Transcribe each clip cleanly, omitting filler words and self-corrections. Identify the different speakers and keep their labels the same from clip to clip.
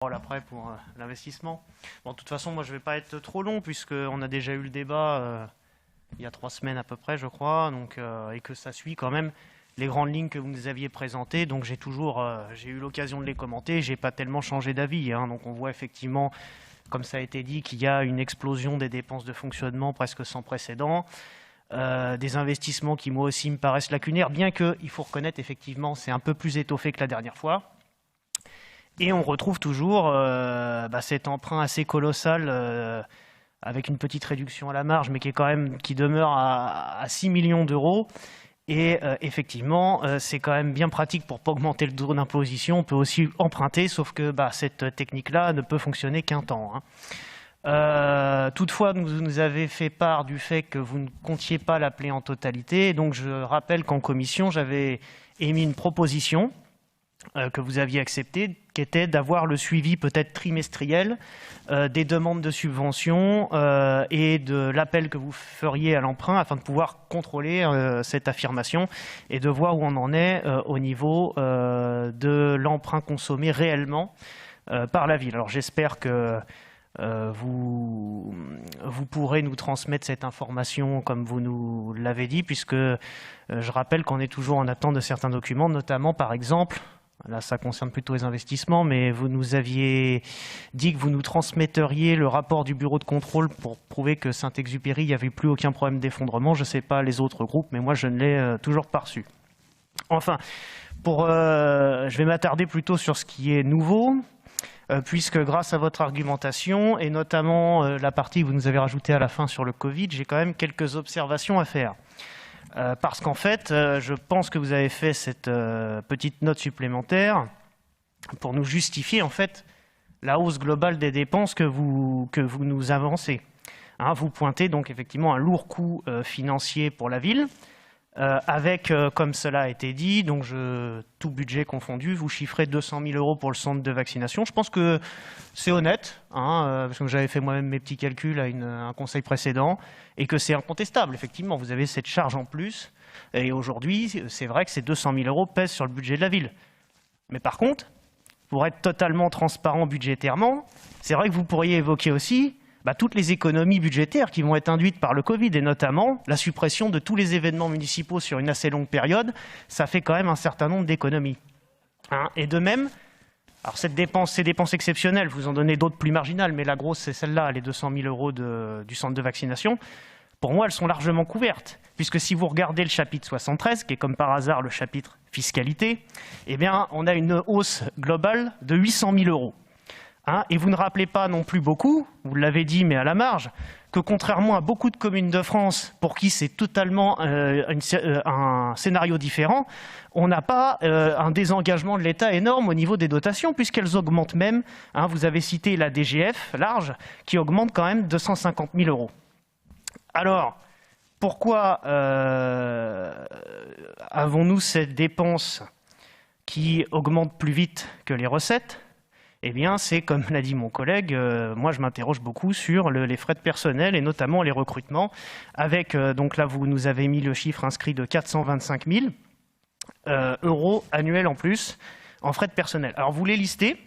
Speaker 1: Après pour l'investissement. Bon, de toute façon, moi je ne vais pas être trop long puisqu'on a déjà eu le débat il y a 3 semaines à peu près, je crois, donc, et que ça suit quand même les grandes lignes que vous nous aviez présentées. Donc j'ai eu l'occasion de les commenter, j'ai pas tellement changé d'avis. Donc on voit effectivement, comme ça a été dit, qu'il y a une explosion des dépenses de fonctionnement presque sans précédent. Des investissements qui moi aussi me paraissent lacunaires, bien qu'il faut reconnaître effectivement c'est un peu plus étoffé que la dernière fois. Et on retrouve toujours cet emprunt assez colossal avec une petite réduction à la marge, mais qui demeure à 6 millions d'euros. Et effectivement, c'est quand même bien pratique pour ne pas augmenter le taux d'imposition. On peut aussi emprunter, sauf que cette technique-là ne peut fonctionner qu'un temps. Toutefois, vous nous avez fait part du fait que vous ne comptiez pas l'appeler en totalité. Donc je rappelle qu'en commission, j'avais émis une proposition que vous aviez acceptée, qui était d'avoir le suivi peut-être trimestriel des demandes de subventions et de l'appel que vous feriez à l'emprunt afin de pouvoir contrôler cette affirmation et de voir où on en est au niveau de l'emprunt consommé réellement par la ville. Alors j'espère que vous pourrez nous transmettre cette information comme vous nous l'avez dit, puisque je rappelle qu'on est toujours en attente de certains documents, notamment par exemple, là ça concerne plutôt les investissements, mais vous nous aviez dit que vous nous transmetteriez le rapport du bureau de contrôle pour prouver que Saint-Exupéry, il n'y avait plus aucun problème d'effondrement. Je ne sais pas les autres groupes, mais moi je ne l'ai toujours pas reçu. Enfin, je vais m'attarder plutôt sur ce qui est nouveau, puisque grâce à votre argumentation, et notamment la partie que vous nous avez rajoutée à la fin sur le Covid, j'ai quand même quelques observations à faire. Parce qu'en fait, je pense que vous avez fait cette petite note supplémentaire pour nous justifier en fait la hausse globale des dépenses que vous nous avancez. Vous pointez donc effectivement un lourd coût financier pour la ville, avec, comme cela a été dit, donc tout budget confondu, vous chiffrez 200 000 € pour le centre de vaccination. Je pense que c'est honnête, parce que j'avais fait moi-même mes petits calculs à un conseil précédent, et que c'est incontestable. Effectivement, vous avez cette charge en plus, et aujourd'hui, c'est vrai que ces 200 000 € pèsent sur le budget de la ville. Mais par contre, pour être totalement transparent budgétairement, c'est vrai que vous pourriez évoquer aussi toutes les économies budgétaires qui vont être induites par le Covid, et notamment la suppression de tous les événements municipaux sur une assez longue période. Ça fait quand même un certain nombre d'économies. Et de même, alors ces dépenses exceptionnelles, vous en donnez d'autres plus marginales, mais la grosse, c'est celle-là, les 200 000 € du centre de vaccination. Pour moi, elles sont largement couvertes, puisque si vous regardez le chapitre 73, qui est comme par hasard le chapitre fiscalité, eh bien, on a une hausse globale de 800 000 €. Et vous ne rappelez pas non plus beaucoup, vous l'avez dit mais à la marge, que contrairement à beaucoup de communes de France pour qui c'est totalement un scénario différent, on n'a pas un désengagement de l'État énorme au niveau des dotations puisqu'elles augmentent même. Vous avez cité la DGF large qui augmente quand même 250 000 €. Alors, pourquoi avons-nous cette dépense qui augmente plus vite que les recettes ? Eh bien, c'est comme l'a dit mon collègue, moi je m'interroge beaucoup sur les frais de personnel et notamment les recrutements, avec, donc là vous nous avez mis le chiffre inscrit de 425 000 € annuels en plus en frais de personnel. Alors vous les listez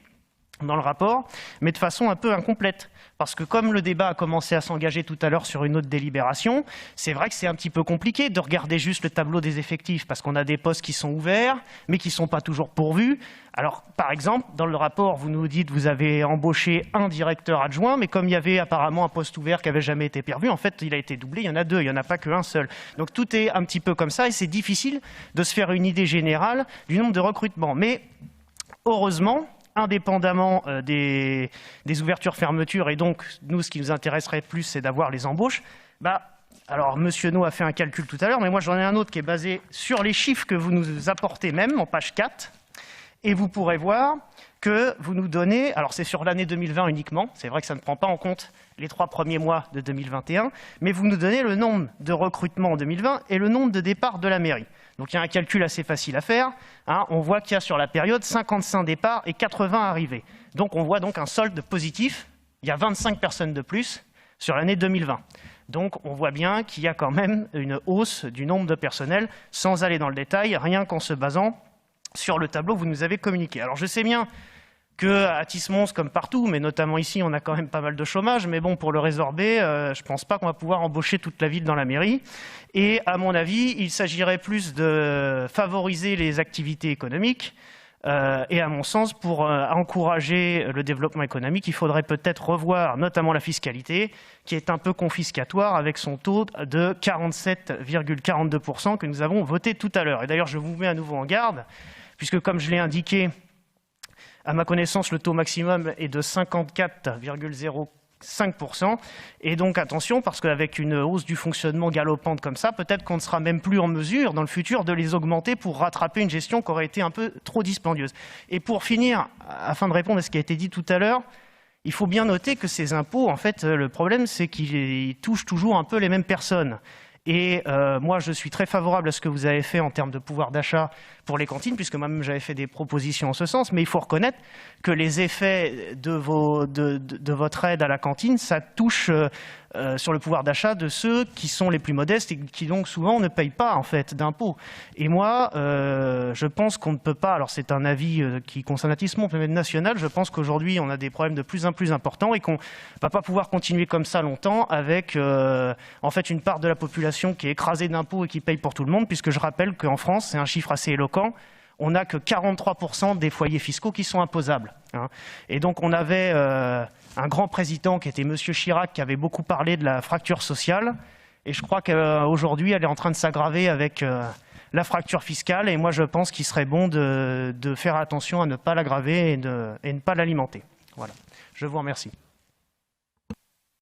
Speaker 1: dans le rapport, mais de façon un peu incomplète. Parce que comme le débat a commencé à s'engager tout à l'heure sur une autre délibération, c'est vrai que c'est un petit peu compliqué de regarder juste le tableau des effectifs, parce qu'on a des postes qui sont ouverts, mais qui ne sont pas toujours pourvus. Alors, par exemple, dans le rapport, vous nous dites que vous avez embauché un directeur adjoint, mais comme il y avait apparemment un poste ouvert qui n'avait jamais été pourvu, en fait, il a été doublé, il y en a 2, il n'y en a pas qu'un seul. Donc tout est un petit peu comme ça, et c'est difficile de se faire une idée générale du nombre de recrutements. Mais heureusement, indépendamment des ouvertures-fermetures, et donc nous, ce qui nous intéresserait plus, c'est d'avoir les embauches. Alors, M. No a fait un calcul tout à l'heure, mais moi j'en ai un autre qui est basé sur les chiffres que vous nous apportez même, en page 4, et vous pourrez voir que vous nous donnez, alors c'est sur l'année 2020 uniquement, c'est vrai que ça ne prend pas en compte les 3 premiers mois de 2021, mais vous nous donnez le nombre de recrutements en 2020 et le nombre de départs de la mairie. Donc il y a un calcul assez facile à faire. On voit qu'il y a sur la période 55 départs et 80 arrivées. Donc on voit donc un solde positif. Il y a 25 personnes de plus sur l'année 2020. Donc on voit bien qu'il y a quand même une hausse du nombre de personnels, sans aller dans le détail, rien qu'en se basant sur le tableau que vous nous avez communiqué. Alors je sais bien puisque à Tismons, comme partout, mais notamment ici, on a quand même pas mal de chômage, mais bon, pour le résorber, je pense pas qu'on va pouvoir embaucher toute la ville dans la mairie. Et à mon avis, il s'agirait plus de favoriser les activités économiques. Et à mon sens, pour encourager le développement économique, il faudrait peut-être revoir notamment la fiscalité, qui est un peu confiscatoire avec son taux de 47,42% que nous avons voté tout à l'heure. Et d'ailleurs, je vous mets à nouveau en garde, puisque comme je l'ai indiqué, à ma connaissance, le taux maximum est de 54,05%. Et donc attention, parce qu'avec une hausse du fonctionnement galopante comme ça, peut-être qu'on ne sera même plus en mesure dans le futur de les augmenter pour rattraper une gestion qui aurait été un peu trop dispendieuse. Et pour finir, afin de répondre à ce qui a été dit tout à l'heure, il faut bien noter que ces impôts, en fait, le problème, c'est qu'ils touchent toujours un peu les mêmes personnes. Et moi, je suis très favorable à ce que vous avez fait en termes de pouvoir d'achat pour les cantines, puisque moi-même j'avais fait des propositions en ce sens, mais il faut reconnaître que les effets de votre aide à la cantine, ça touche sur le pouvoir d'achat de ceux qui sont les plus modestes et qui donc souvent ne payent pas en fait d'impôts. Et moi, je pense qu'on ne peut pas, alors c'est un avis qui concerne Tismons, mais national, je pense qu'aujourd'hui on a des problèmes de plus en plus importants et qu'on ne va pas pouvoir continuer comme ça longtemps avec en fait une part de la population qui est écrasée d'impôts et qui paye pour tout le monde, puisque je rappelle qu'en France, c'est un chiffre assez éloquent, on n'a que 43% des foyers fiscaux qui sont imposables. Et donc on avait un grand président qui était M. Chirac, qui avait beaucoup parlé de la fracture sociale. Et je crois qu'aujourd'hui, elle est en train de s'aggraver avec la fracture fiscale. Et moi, je pense qu'il serait bon de faire attention à ne pas l'aggraver et ne pas l'alimenter. Voilà. Je vous remercie.